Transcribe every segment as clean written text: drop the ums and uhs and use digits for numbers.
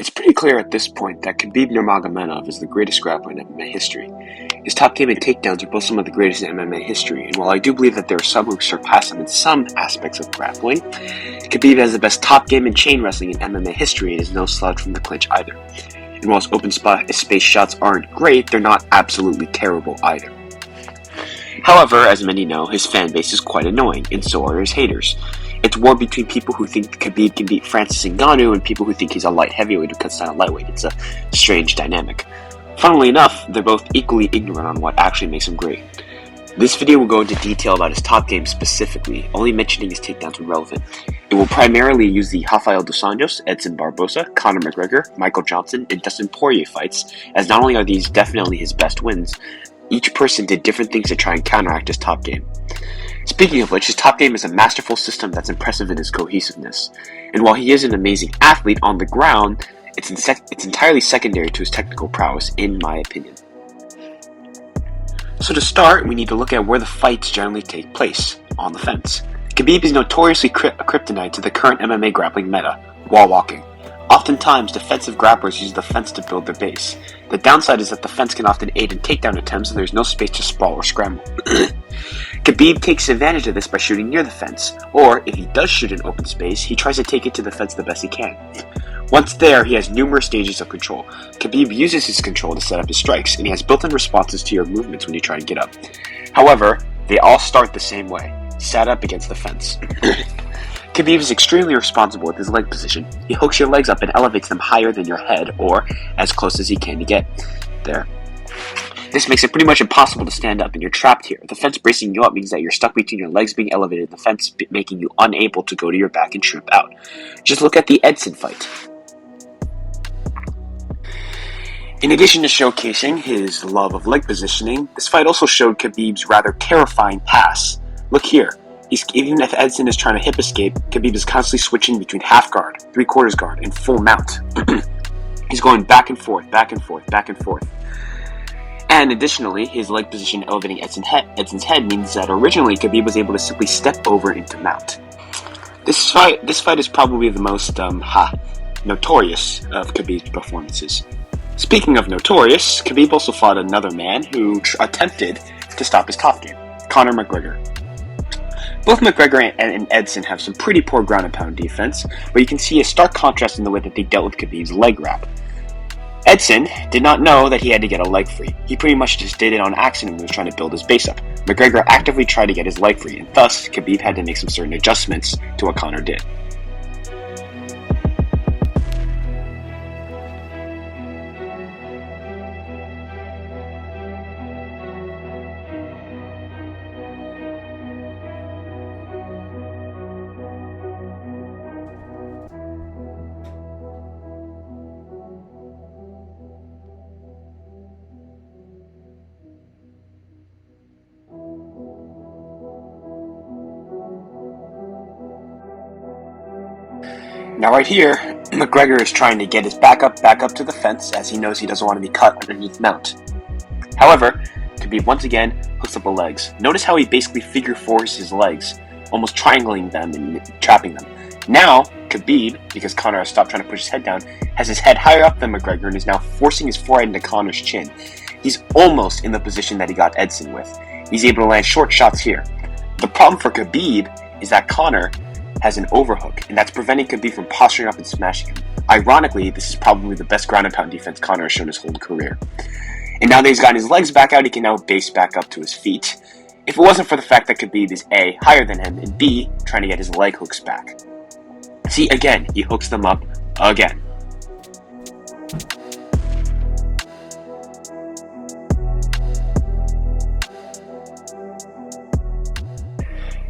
It's pretty clear at this point that Khabib Nurmagomedov is the greatest grappler in MMA history. His top game and takedowns are both some of the greatest in MMA history, and while I do believe that there are some who surpass him in some aspects of grappling, Khabib has the best top game in chain wrestling in MMA history and is no slouch from the clinch either. And while his open space shots aren't great, they're not absolutely terrible either. However, as many know, his fan base is quite annoying, and so are his haters. It's war between people who think Khabib can beat Francis Ngannou and people who think he's a light heavyweight who cuts down a lightweight. It's a strange dynamic. Funnily enough, they're both equally ignorant on what actually makes him great. This video will go into detail about his top game specifically, only mentioning his takedowns when relevant. It will primarily use the Rafael dos Anjos, Edson Barbosa, Conor McGregor, Michael Johnson, and Dustin Poirier fights, as not only are these definitely his best wins, each person did different things to try and counteract his top game. Speaking of which, his top game is a masterful system that's impressive in its cohesiveness. And while he is an amazing athlete on the ground, it's entirely secondary to his technical prowess, in my opinion. So to start, we need to look at where the fights generally take place, on the fence. Khabib is notoriously a kryptonite to the current MMA grappling meta, wall walking. Oftentimes, defensive grapplers use the fence to build their base. The downside is that the fence can often aid in takedown attempts and there's no space to sprawl or scramble. Khabib takes advantage of this by shooting near the fence, or if he does shoot in open space, he tries to take it to the fence the best he can. Once there, he has numerous stages of control. Khabib uses his control to set up his strikes, and he has built-in responses to your movements when you try and get up. However, they all start the same way, sat up against the fence. Khabib is extremely responsible with his leg position. He hooks your legs up and elevates them higher than your head, or as close as he can to get there. This makes it pretty much impossible to stand up, and you're trapped here. The fence bracing you up means that you're stuck between your legs being elevated and the fence making you unable to go to your back and trip out. Just look at the Edson fight. In addition to showcasing his love of leg positioning, this fight also showed Khabib's rather terrifying pass. Look here. Even if Edson is trying to hip escape, Khabib is constantly switching between half guard, 3/4 guard, and full mount. He's going back and forth, back and forth, back and forth. And additionally, his leg position elevating Edson's head means that originally Khabib was able to simply step over into mount. This fight is probably the most notorious of Khabib's performances. Speaking of notorious, Khabib also fought another man who attempted to stop his top game, Conor McGregor. Both McGregor and Edson have some pretty poor ground and pound defense, but you can see a stark contrast in the way that they dealt with Khabib's leg wrap. Edson did not know that he had to get a leg free. He pretty much just did it on accident when he was trying to build his base up. McGregor actively tried to get his leg free, and thus Khabib had to make some certain adjustments to what Conor did. Now right here, McGregor is trying to get his back up to the fence as he knows he doesn't want to be cut underneath mount. However, Khabib once again hooks up the legs. Notice how he basically figure fours his legs, almost triangling them and trapping them. Now, Khabib, because Conor has stopped trying to push his head down, has his head higher up than McGregor and is now forcing his forehead into Conor's chin. He's almost in the position that he got Edson with. He's able to land short shots here. The problem for Khabib is that Conor has an overhook, and that's preventing Khabib from posturing up and smashing him. Ironically, this is probably the best ground and pound defense Conor has shown his whole career. And now that he's gotten his legs back out, he can now base back up to his feet. If it wasn't for the fact that Khabib is A, higher than him, and B, trying to get his leg hooks back. See, again, he hooks them up again.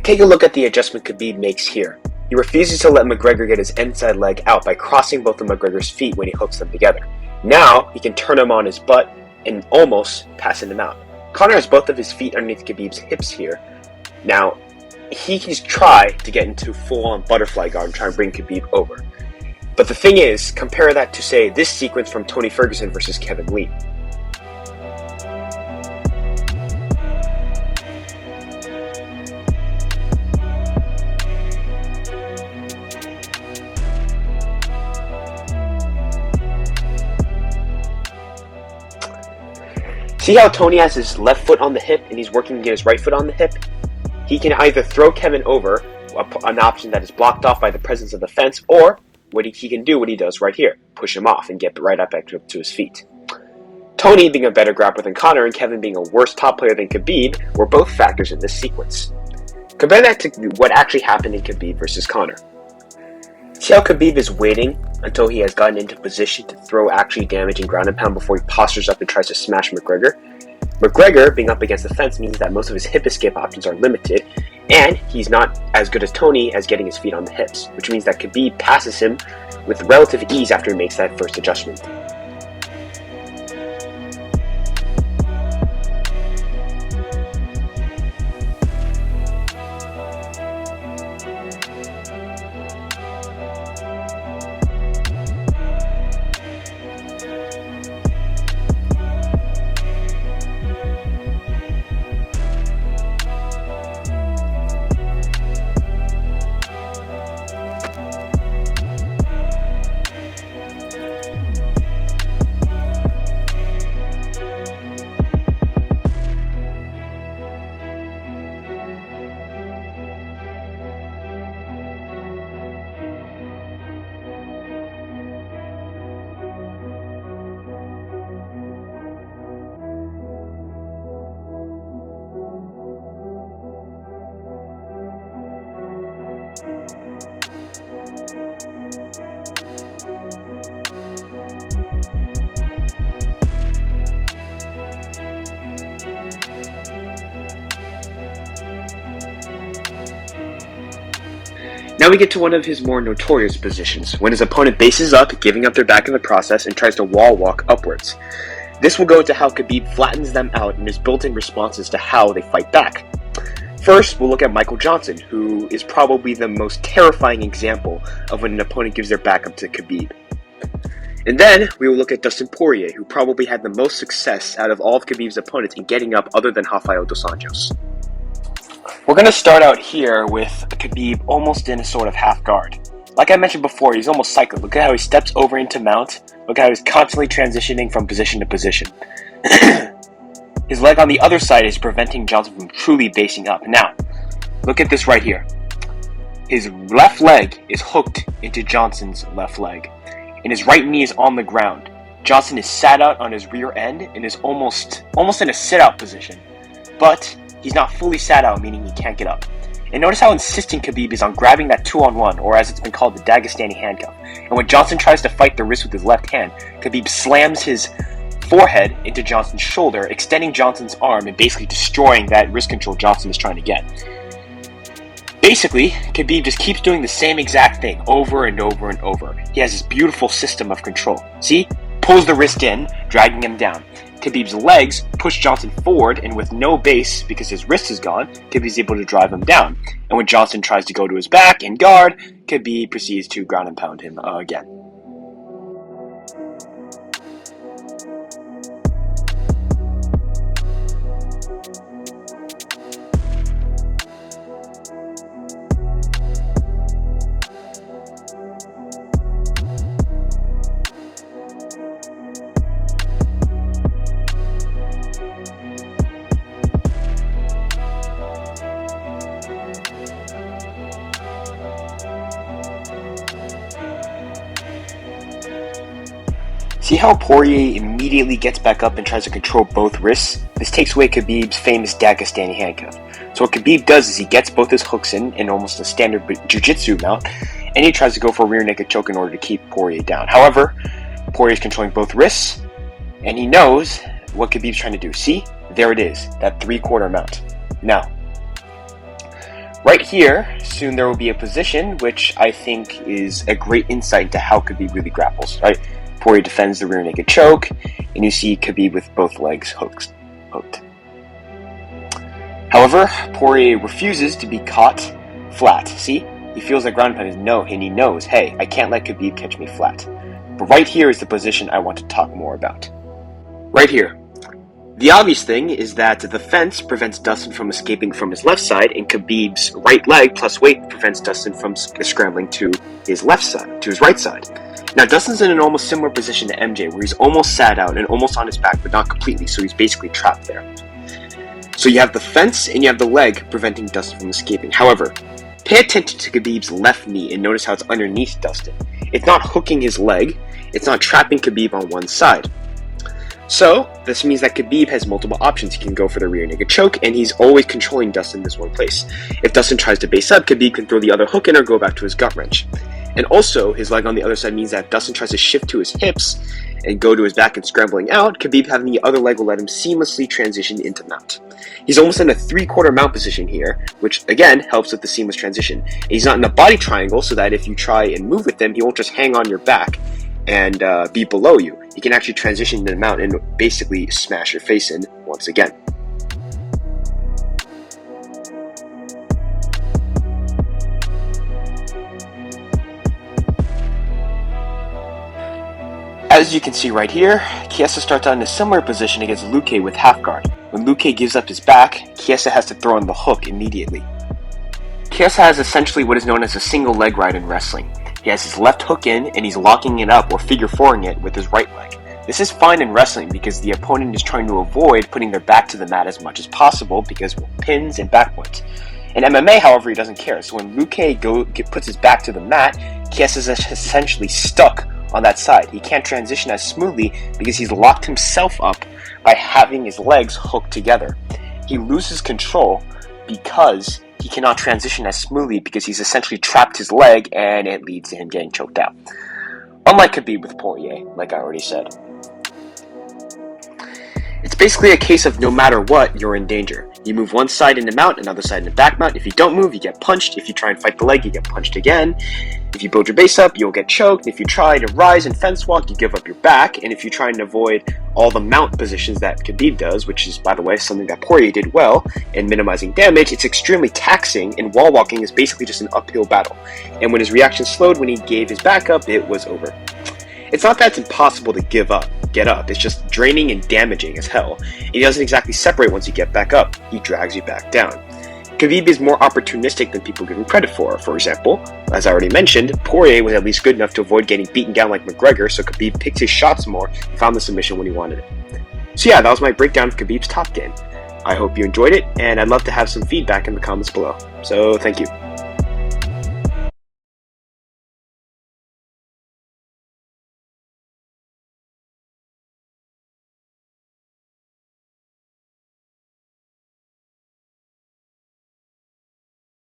Take a look at the adjustment Khabib makes here. He refuses to let McGregor get his inside leg out by crossing both of McGregor's feet when he hooks them together. Now, he can turn him on his butt and almost passing him out. Conor has both of his feet underneath Khabib's hips here. Now, he can try to get into full-on butterfly guard and try and bring Khabib over. But the thing is, compare that to, say, this sequence from Tony Ferguson versus Kevin Lee. See how Tony has his left foot on the hip and he's working to get his right foot on the hip? He can either throw Kevin over, an option that is blocked off by the presence of the fence, or he can do what he does right here, push him off and get right up back to his feet. Tony being a better grappler than Conor and Kevin being a worse top player than Khabib were both factors in this sequence. Compare that to what actually happened in Khabib versus Conor. See how Khabib is waiting until he has gotten into position to throw actually damaging ground and pound before he postures up and tries to smash McGregor? McGregor being up against the fence means that most of his hip escape options are limited, and he's not as good as Tony as getting his feet on the hips, which means that Khabib passes him with relative ease after he makes that first adjustment. Now we get to one of his more notorious positions, when his opponent bases up, giving up their back in the process, and tries to wall walk upwards. This will go to how Khabib flattens them out and his built-in responses to how they fight back. First, we'll look at Michael Johnson, who is probably the most terrifying example of when an opponent gives their back up to Khabib. And then, we will look at Dustin Poirier, who probably had the most success out of all of Khabib's opponents in getting up other than Rafael dos Anjos. We're going to start out here with Khabib almost in a sort of half guard. Like I mentioned before, he's almost cycling. Look at how he steps over into mount. Look at how he's constantly transitioning from position to position. His leg on the other side is preventing Johnson from truly basing up. Now, look at this right here. His left leg is hooked into Johnson's left leg, and his right knee is on the ground. Johnson is sat out on his rear end and is almost in a sit-out position. But he's not fully sat out, meaning he can't get up. And notice how insistent Khabib is on grabbing that 2-on-1, or as it's been called, the Dagestani handcuff. And when Johnson tries to fight the wrist with his left hand, Khabib slams his forehead into Johnson's shoulder, extending Johnson's arm and basically destroying that wrist control Johnson is trying to get. Basically, Khabib just keeps doing the same exact thing over and over and over. He has this beautiful system of control. See? Pulls the wrist in, dragging him down. Khabib's legs push Johnson forward, and with no base, because his wrist is gone, Khabib's able to drive him down. And when Johnson tries to go to his back and guard, Khabib proceeds to ground and pound him again. See how Poirier immediately gets back up and tries to control both wrists? This takes away Khabib's famous Dagestani handcuff. So what Khabib does is he gets both his hooks in almost a standard jiu-jitsu mount, and he tries to go for a rear naked choke in order to keep Poirier down. However, Poirier is controlling both wrists, and he knows what Khabib's trying to do. See? There it is, that 3/4 mount. Now, right here, soon there will be a position which I think is a great insight into how Khabib really grapples, right? Poirier defends the rear naked choke, and you see Khabib with both legs hooked. However, Poirier refuses to be caught flat. See? He feels like ground and pound is no, and he knows, hey, I can't let Khabib catch me flat. But right here is the position I want to talk more about. Right here. The obvious thing is that the fence prevents Dustin from escaping from his left side, and Khabib's right leg plus weight prevents Dustin from scrambling to his left side, to his right side. Now, Dustin's in an almost similar position to MJ, where he's almost sat out and almost on his back, but not completely, so he's basically trapped there. So you have the fence and you have the leg preventing Dustin from escaping. However, pay attention to Khabib's left knee and notice how it's underneath Dustin. It's not hooking his leg, it's not trapping Khabib on one side. So, this means that Khabib has multiple options. He can go for the rear naked choke, and he's always controlling Dustin in this one place. If Dustin tries to base up, Khabib can throw the other hook in or go back to his gut wrench. And also, his leg on the other side means that if Dustin tries to shift to his hips and go to his back and scrambling out, Khabib having the other leg will let him seamlessly transition into mount. He's almost in a 3/4 mount position here, which again helps with the seamless transition. And he's not in a body triangle, so that if you try and move with him, he won't just hang on your back and be below you. He can actually transition into the mount and basically smash your face in once again. As you can see right here, Chiesa starts out in a similar position against Luque with half guard. When Luque gives up his back, Chiesa has to throw in the hook immediately. Chiesa has essentially what is known as a single leg ride in wrestling. He has his left hook in and he's locking it up or figure fouring it with his right leg. This is fine in wrestling because the opponent is trying to avoid putting their back to the mat as much as possible because of pins and back points. In MMA, however, he doesn't care. So when Luque puts his back to the mat, Chiesa is essentially stuck on that side. He can't transition as smoothly because he's locked himself up by having his legs hooked together. He loses control because he cannot transition as smoothly because he's essentially trapped his leg and it leads to him getting choked out. Unlike Khabib with Poirier, like I already said. It's basically a case of no matter what, you're in danger. You move one side in the mount, another side in the back mount. If you don't move, you get punched. If you try and fight the leg, you get punched again. If you build your base up, you'll get choked. If you try to rise and fence walk, you give up your back. And if you try and avoid all the mount positions that Khabib does, which is, by the way, something that Poirier did well in minimizing damage, it's extremely taxing, and wall walking is basically just an uphill battle. And when his reaction slowed when he gave his back up, it was over. It's not that it's impossible to get up, it's just draining and damaging as hell. He doesn't exactly separate once you get back up, he drags you back down. Khabib is more opportunistic than people give him credit for. For example, as I already mentioned, Poirier was at least good enough to avoid getting beaten down like McGregor, so Khabib picked his shots more and found the submission when he wanted it. So yeah, that was my breakdown of Khabib's top game. I hope you enjoyed it, and I'd love to have some feedback in the comments below. So thank you.